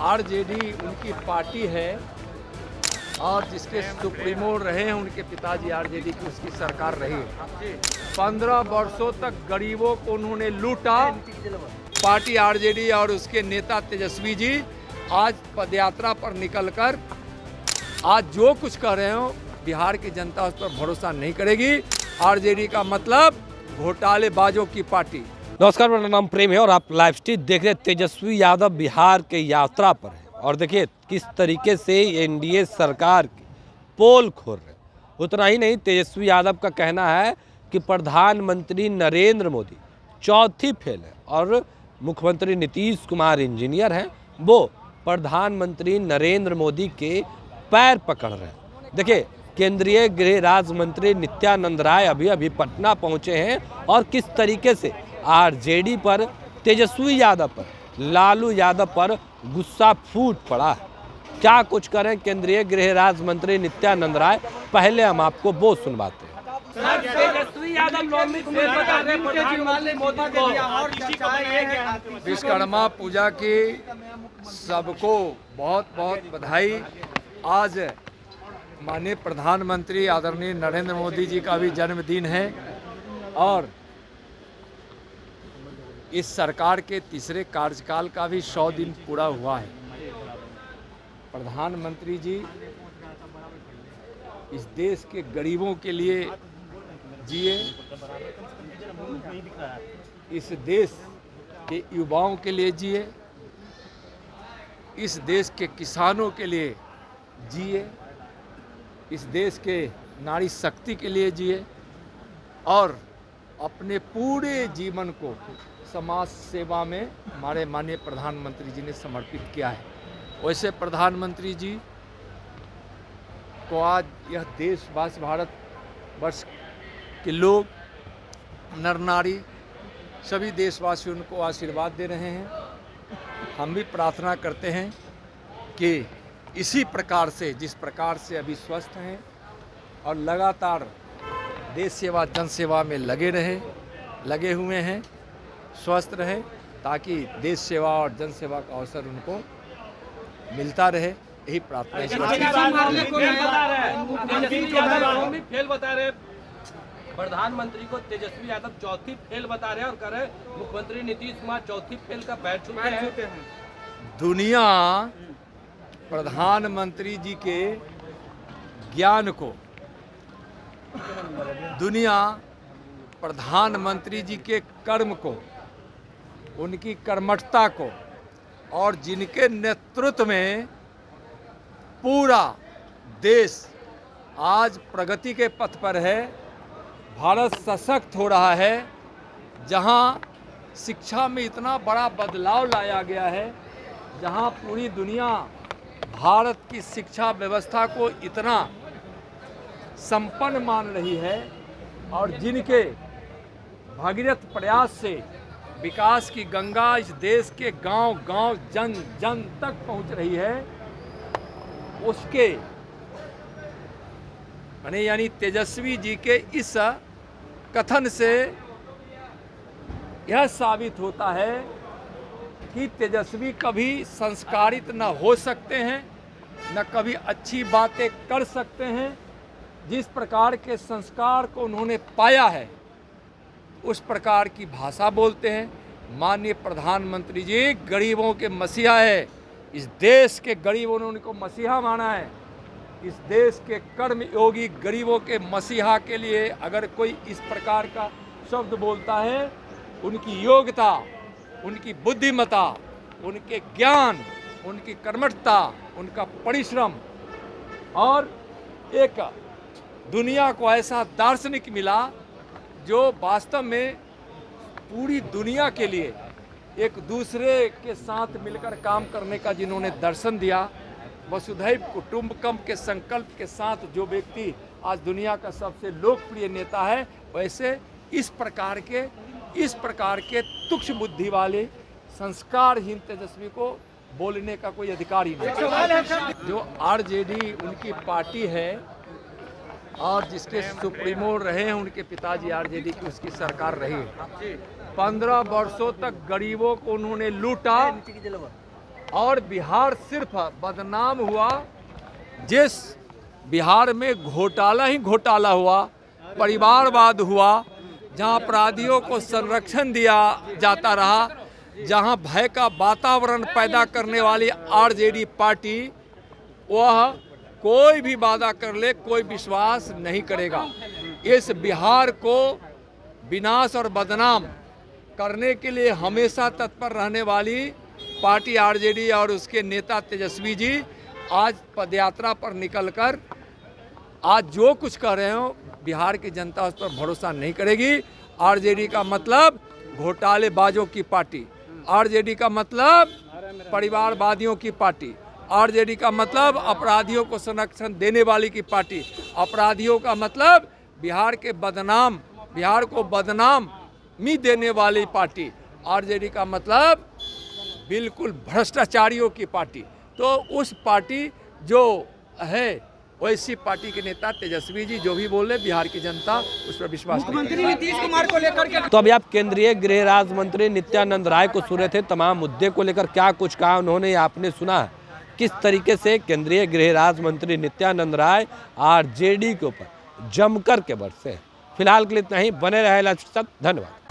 RJD उनकी party है और जिसके सुप्रीमो रहे हैं उनके पिताजी आरजेडी की उसकी सरकार रही। 15 वर्षों तक गरीबों को उन्होंने लूटा। पार्टी आरजेडी और उसके नेता तेजस्वी जी आज पदयात्रा पर निकलकर आज जो कुछ कर रहे हो बिहार की जनता उस पर भरोसा नहीं करेगी। आरजेडी का मतलब घोटालेबाजों की पार्टी। नमस्कार, मेरा नाम प्रेम है और आप लाइव स्ट्रीम देख रहे हैं। तेजस्वी यादव बिहार के यात्रा पर है और देखिए किस तरीके से एनडीए सरकार की पोल खोल रहे हैं। उतना ही नहीं, तेजस्वी यादव का कहना है कि प्रधानमंत्री नरेंद्र मोदी चौथी फेल है और मुख्यमंत्री नीतीश कुमार इंजीनियर हैं, वो प्रधानमंत्री नरेंद्र मोदी के पैर पकड़ रहे हैं। देखिए, केंद्रीय गृह राज्य मंत्री नित्यानंद राय अभी पटना पहुंचे हैं और किस तरीके से आरजेडी पर, तेजस्वी यादव पर, लालू यादव पर गुस्सा फूट पड़ा है। क्या कुछ करें केंद्रीय गृह राज्य मंत्री नित्यानंद राय, पहले हम आपको वो सुनवाते हैं। तेजस्वी यादव विश्वकर्मा पूजा की सबको बहुत बहुत बधाई। आज माननीय प्रधानमंत्री आदरणीय नरेंद्र मोदी जी का भी जन्मदिन है और इस सरकार के तीसरे कार्यकाल का भी 100 दिन पूरा हुआ है। प्रधानमंत्री जी इस देश के गरीबों के लिए जिए, इस देश के युवाओं के लिए जिए, इस देश के किसानों के लिए जिए, इस देश के नारी शक्ति के लिए जिए और अपने पूरे जीवन को समाज सेवा में हमारे माननीय प्रधानमंत्री जी ने समर्पित किया है। वैसे प्रधानमंत्री जी को आज यह देशवासी, भारत वर्ष के लोग, नर नारी, सभी देशवासी उनको आशीर्वाद दे रहे हैं। हम भी प्रार्थना करते हैं कि इसी प्रकार से, जिस प्रकार से अभी स्वस्थ हैं और लगातार देश सेवा जन सेवा में लगे हुए हैं, स्वस्थ रहे ताकि देश सेवा और जन सेवा का अवसर उनको मिलता रहे, यही प्रार्थना है। प्रधानमंत्री को तेजस्वी यादव चौथी फेल बता रहे हैं और कह रहे मुख्यमंत्री नीतीश कुमार चौथी फेल का पैर छूते हैं। दुनिया प्रधानमंत्री जी के ज्ञान को, दुनिया प्रधानमंत्री जी के कर्म को, उनकी कर्मठता को और जिनके नेतृत्व में पूरा देश आज प्रगति के पथ पर है, भारत सशक्त हो रहा है, जहां शिक्षा में इतना बड़ा बदलाव लाया गया है, जहां पूरी दुनिया भारत की शिक्षा व्यवस्था को इतना संपन्न मान रही है और जिनके भगीरथ प्रयास से विकास की गंगा इस देश के गांव-गांव, जन तक पहुंच रही है, उसके यानी तेजस्वी जी के इस कथन से यह साबित होता है कि तेजस्वी कभी संस्कारित न हो सकते हैं, न कभी अच्छी बातें कर सकते हैं। जिस प्रकार के संस्कार को उन्होंने पाया है उस प्रकार की भाषा बोलते हैं। माननीय प्रधानमंत्री जी गरीबों के मसीहा है, इस देश के गरीबों ने उनको मसीहा माना है। इस देश के कर्मयोगी गरीबों के मसीहा के लिए अगर कोई इस प्रकार का शब्द बोलता है, उनकी योग्यता, उनकी बुद्धिमत्ता, उनके ज्ञान, उनकी कर्मठता, उनका परिश्रम और एक दुनिया को ऐसा दार्शनिक मिला जो वास्तव में पूरी दुनिया के लिए एक दूसरे के साथ मिलकर काम करने का जिन्होंने दर्शन दिया, वसुधैव कुटुंबकम के संकल्प के साथ जो व्यक्ति आज दुनिया का सबसे लोकप्रिय नेता है, वैसे इस प्रकार के तुच्छ बुद्धि वाले संस्कारहीन तेजस्वी को बोलने का कोई अधिकार ही नहीं। जो आरजेडी उनकी पार्टी है और जिसके सुप्रीमो रहे हैं उनके पिताजी आरजेडी की उसकी सरकार रही। 15 वर्षों तक गरीबों को उन्होंने लूटा और बिहार सिर्फ बदनाम हुआ, जिस बिहार में घोटाला ही घोटाला हुआ, परिवारवाद हुआ, जहां अपराधियों को संरक्षण दिया जाता रहा, जहां भय का वातावरण पैदा करने वाली आरजेडी पार्टी, वह कोई भी वादा कर ले कोई विश्वास नहीं करेगा। इस बिहार को विनाश और बदनाम करने के लिए हमेशा तत्पर रहने वाली पार्टी आरजेडी और उसके नेता तेजस्वी जी आज पदयात्रा पर निकलकर आज जो कुछ कह रहे हो, बिहार की जनता उस पर भरोसा नहीं करेगी। आरजेडी का मतलब घोटालेबाजों की पार्टी, आरजेडी का मतलब परिवारवादियों की पार्टी, आरजेडी का मतलब अपराधियों को संरक्षण देने वाली की पार्टी, अपराधियों का मतलब बिहार को बदनामी देने वाली पार्टी, आरजेडी का मतलब बिल्कुल भ्रष्टाचारियों की पार्टी। तो उस पार्टी जो है वैसी पार्टी के नेता तेजस्वी जी जो भी बोले, बिहार की जनता उस पर विश्वास नहीं मुख्यमंत्री नीतीश कुमार को लेकर के तो अभी आप केंद्रीय गृह राज्य मंत्री नित्यानंद राय को सुन रहे थे। तमाम मुद्दे को लेकर क्या कुछ कहा उन्होंने, आपने सुना किस तरीके से केंद्रीय गृह राज्य मंत्री नित्यानंद राय आरजेडी के ऊपर जमकर के बरसे। फिलहाल के लिए इतना ही, बने रहे लाइव के साथ, धन्यवाद।